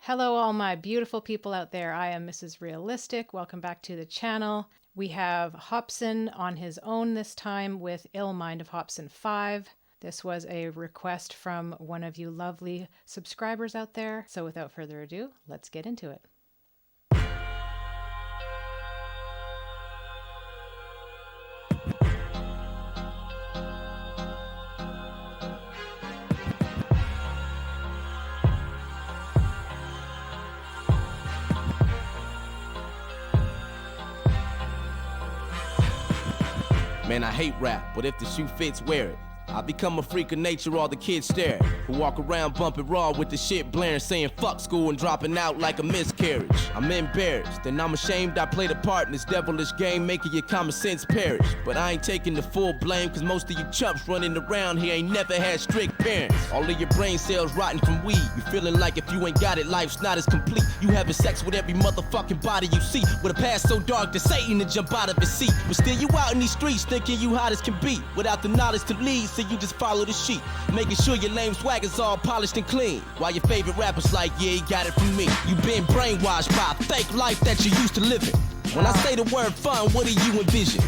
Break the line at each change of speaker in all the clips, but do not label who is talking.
Hello, all my beautiful people out there. I am Mrs. Realistic. Welcome back to the channel. We have Hopsin on his own this time with Ill Mind of Hopsin 5. This was a request from one of you lovely subscribers out there. So without further ado, let's get into it.
Man, I hate rap, but if the shoe fits, wear it. I become a freak of nature, all the kids stare at, who walk around bumping raw with the shit blaring, saying fuck school and dropping out like a miscarriage. I'm embarrassed, and I'm ashamed I played a part in this devilish game, making your common sense perish. But I ain't taking the full blame, cause most of you chumps running around here ain't never had strict parents. All of your brain cells rotting from weed. You feeling like if you ain't got it, life's not as complete. You having sex with every motherfucking body you see, with a past so dark that Satan to jump out of his seat. But still you out in these streets thinking you hot as can be, without the knowledge to lead, so you just follow the sheep, making sure your lame swag is all polished and clean, while your favorite rapper's like, yeah, he got it from me. You been brainwashed by a fake life that you used to live in. When I say the word fun, what do you envision?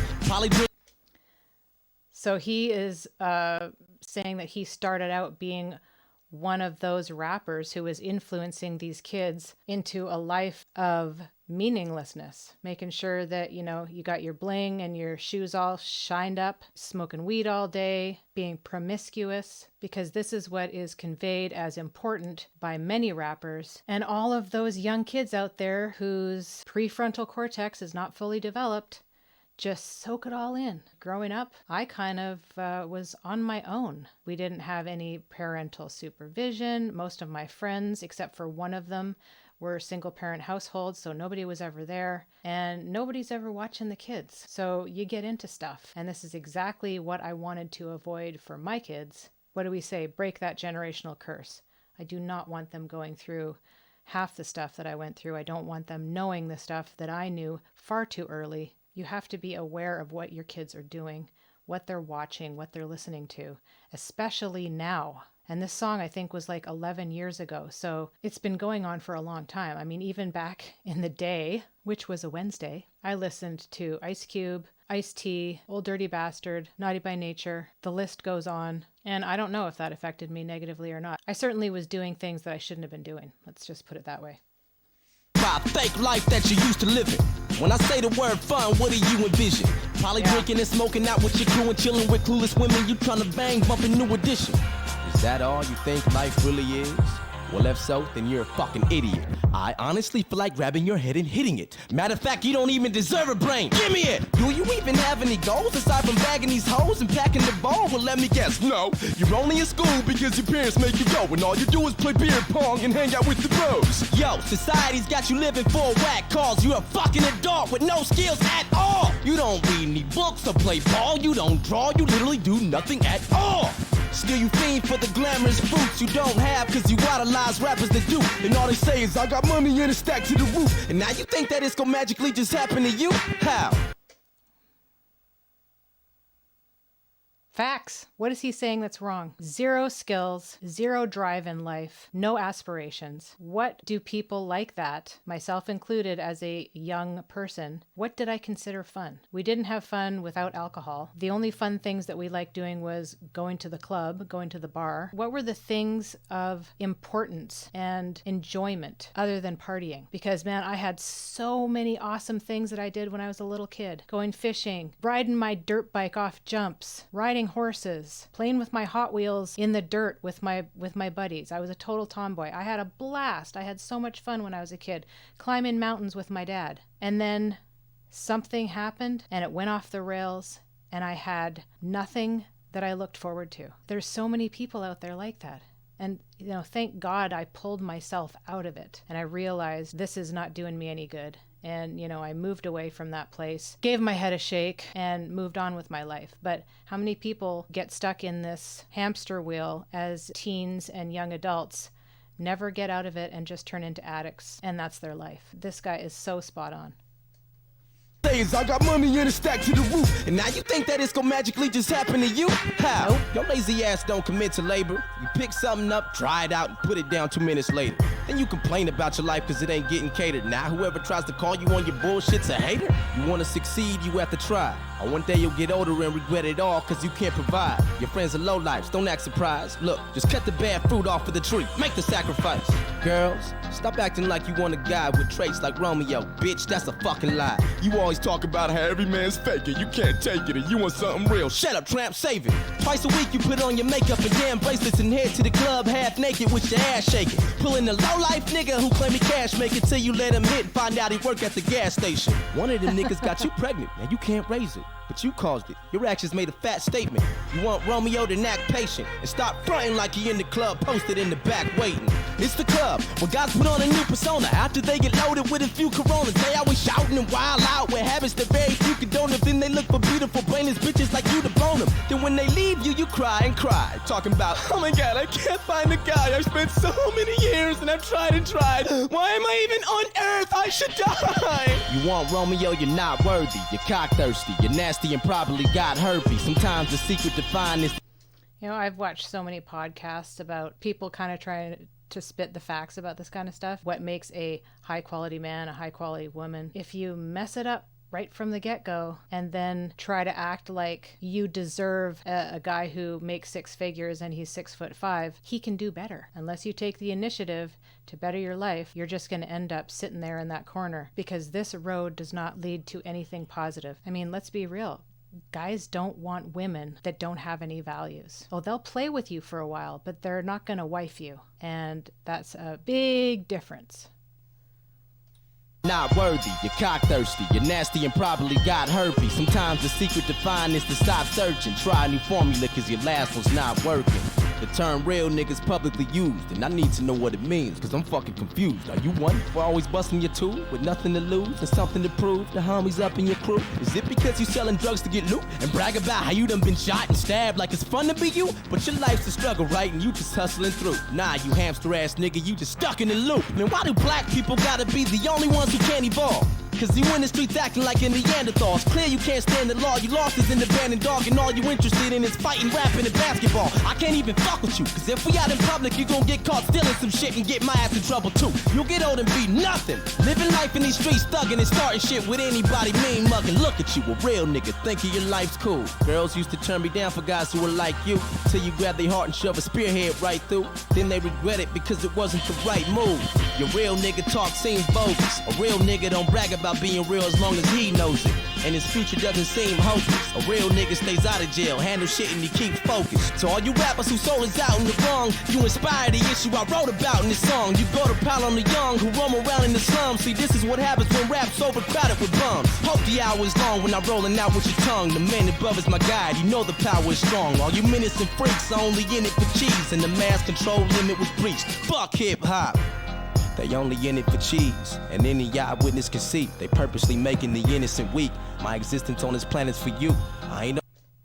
So he is saying that he started out being one of those rappers who was influencing these kids into a life of meaninglessness, making sure that, you know, you got your bling and your shoes all shined up, smoking weed all day, being promiscuous, because this is what is conveyed as important by many rappers. And all of those young kids out there whose prefrontal cortex is not fully developed just soak it all in. Growing up, I kind of was on my own. We didn't have any parental supervision. Most of my friends, except for one of them, were single parent households, so nobody was ever there, and nobody's ever watching the kids. So you get into stuff, and this is exactly what I wanted to avoid for my kids. What do we say? Break that generational curse. I do not want them going through half the stuff that I went through. I don't want them knowing the stuff that I knew far too early. You have to be aware of what your kids are doing, what they're watching, what they're listening to, especially now. And this song, I think, was like 11 years ago. So it's been going on for a long time. I mean, even back in the day, which was a Wednesday, I listened to Ice Cube, Ice-T, Old Dirty Bastard, Naughty by Nature. The list goes on. And I don't know if that affected me negatively or not. I certainly was doing things that I shouldn't have been doing. Let's just put it that way.
Fake life that you used to live in. When I say the word fun, what do you envision? Probably drinking and smoking out with your crew and chilling with clueless women you trying to bang, bumping New Edition. Is that all you think life really is? Well, if so, then you're a fucking idiot. I honestly feel like grabbing your head and hitting it. Matter of fact, you don't even deserve a brain. Give me it! Do you even have any goals aside from bagging these hoes and packing the ball? Well, let me guess, no. You're only in school because your parents make you go, and all you do is play beer pong and hang out with the bros. Yo, society's got you living for a whack cause. You're a fucking adult with no skills at all. You don't read any books or play ball. You don't draw. You literally do nothing at all. Still you fiend for the glamorous fruits you don't have, cause you idolize rappers that do. And all they say is, I got money in a stack to the roof. And now you think that it's gonna magically just happen to you? How?
Facts. What is he saying that's wrong? Zero skills, zero drive in life, no aspirations. What do people like that, myself included as a young person, what did I consider fun? We didn't have fun without alcohol. The only fun things that we liked doing was going to the club, going to the bar. What were the things of importance and enjoyment other than partying? Because man, I had so many awesome things that I did when I was a little kid. Going fishing, riding my dirt bike off jumps, riding horses, playing with my Hot Wheels in the dirt with my buddies. I was a total tomboy. I had a blast. I had so much fun when I was a kid, climbing mountains with my dad. And then something happened and it went off the rails and I had nothing that I looked forward to. There's so many people out there like that. And, you know, thank God I pulled myself out of it and I realized this is not doing me any good. And, you know, I moved away from that place, gave my head a shake, and moved on with my life. But how many people get stuck in this hamster wheel as teens and young adults, never get out of it, and just turn into addicts? And that's their life. This guy is so spot on.
I got money in a stack to the roof, and now you think that it's gonna magically just happen to you? How? Nope. Your lazy ass don't commit to labor. You pick something up, try it out, and put it down 2 minutes later. Then you complain about your life cause it ain't getting catered. Now whoever tries to call you on your bullshit's a hater. You wanna succeed, you have to try. Or one day you'll get older and regret it all cause you can't provide. Your friends are lowlifes, don't act surprised. Look, just cut the bad fruit off of the tree, make the sacrifice. Girls, stop acting like you want a guy with traits like Romeo. Bitch, that's a fucking lie. You always talk about how every man's faking. You can't take it and you want something real. Shut up, tramp, save it. Twice a week you put on your makeup and damn bracelets and head to the club half naked with your ass shaking. Pulling the low-life nigga who claim he cash make it till you let him hit and find out he work at the gas station. One of them niggas got you pregnant and you can't raise it. But you caused it. Your actions made a fat statement. You want Romeo to act patient and stop fronting like he in the club posted in the back waiting. It's the club where guys put on a new persona after they get loaded with a few coronas. They always shouting and wild out with habits that very few condone them. Then they look for beautiful brainless bitches like you to bone them. Then when they leave you, you cry and cry. Talking about, oh my god, I can't find a guy. I've spent so many years and I've tried and tried. Why am I even on earth? I should die. You want Romeo, you're not worthy. You're cock thirsty. You're nasty and probably got herpes. Sometimes the secret to find is...
You know, I've watched so many podcasts about people kind of trying to spit the facts about this kind of stuff. What makes a high-quality man, a high-quality woman. If you mess it up right from the get-go and then try to act like you deserve a guy who makes six figures and he's 6'5", he can do better. Unless you take the initiative to better your life, you're just going to end up sitting there in that corner because this road does not lead to anything positive. I mean, let's be real. Guys don't want women that don't have any values. Oh, they'll play with you for a while, but they're not going to wife you. And that's a big difference.
Not worthy, you're cock thirsty, you're nasty and probably got herpes. Sometimes the secret to find is to stop searching. Try a new formula cause your last one's not working. The term real niggas publicly used, and I need to know what it means cause I'm fucking confused. Are you one for always busting your tool with nothing to lose and something to prove? The homies up in your crew? Is it because you selling drugs to get loot and brag about how you done been shot and stabbed like it's fun to be you? But your life's a struggle, right? And you just hustling through. Nah, you hamster ass nigga, you just stuck in the loop. Man, why do black people gotta be the only ones who can't evolve? Cause you in the streets acting like a Neanderthal. It's clear you can't stand the law. You lost is in the band and dog, and all you interested in is fighting, rapping, and basketball. I can't even fuck with you, cause if we out in public, you gon' get caught stealing some shit and get my ass in trouble too. You'll get old and be nothing. Living life in these streets, thugging and starting shit with anybody mean mugging. Look at you, a real nigga, thinking your life's cool. Girls used to turn me down for guys who were like you, till you grab their heart and shove a spearhead right through. Then they regret it because it wasn't the right move. Your real nigga talk seems bogus. A real nigga don't brag about being real as long as he knows it. And his future doesn't seem hopeless. A real nigga stays out of jail, handles shit and he keeps focused. To all you rappers whose soul is out in the wrong, you inspire the issue I wrote about in this song. You go to pile on the young who roam around in the slums. See, this is what happens when rap's overcrowded with bums. Hope the hour is long when I'm rolling out with your tongue. The man above is my guide, you know the power is strong. All you menace and freaks are only in it for cheese, and the mass control limit was breached. Fuck hip-hop. They only in it for cheese, and any eyewitness can see they purposely making the innocent weak. My existence on this planet's for you. I ain't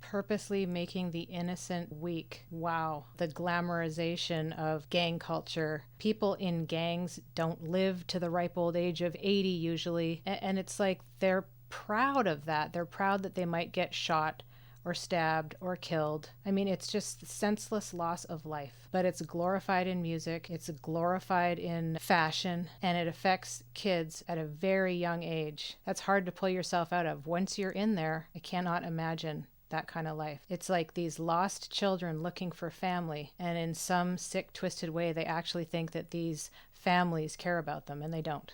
Purposely making the innocent weak. Wow. The glamorization of gang culture. People in gangs don't live to the ripe old age of 80 usually, and it's like they're proud of that. They're proud that they might get shot or stabbed or killed. I mean, it's just senseless loss of life. But it's glorified in music, it's glorified in fashion, and it affects kids at a very young age. That's hard to pull yourself out of. Once you're in there, I cannot imagine that kind of life. It's like these lost children looking for family, and in some sick, twisted way, they actually think that these families care about them, and they don't.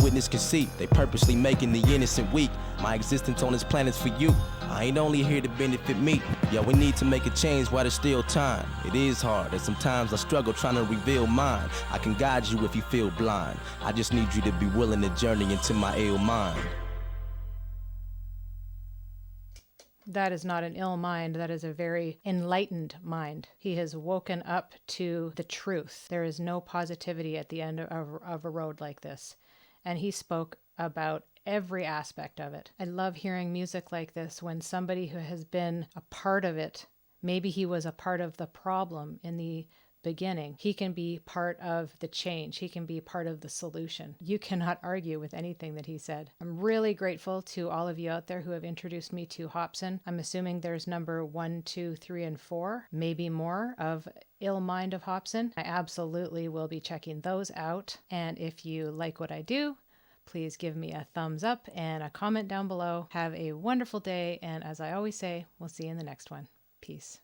Witness can see they purposely making the innocent weak. My existence on this planet's for you. I ain't only here to benefit me. Yeah, we need to make a change while there's still time. It is hard, and sometimes I struggle trying to reveal mine. I can guide you if you feel blind. I just need you to be willing to journey into my ill mind.
That is not an ill mind. That is a very enlightened mind. He has woken up to the truth. There is no positivity at the end of a road like this. And he spoke about every aspect of it. I love hearing music like this when somebody who has been a part of it, maybe he was a part of the problem in the beginning. He can be part of the change. He can be part of the solution. You cannot argue with anything that he said. I'm really grateful to all of you out there who have introduced me to Hopsin. I'm assuming there's number 1, 2, 3, and 4, maybe more, of Ill Mind of Hopsin. I absolutely will be checking those out. And if you like what I do, please give me a thumbs up and a comment down below. Have a wonderful day, and as I always say, we'll see you in the next one. Peace.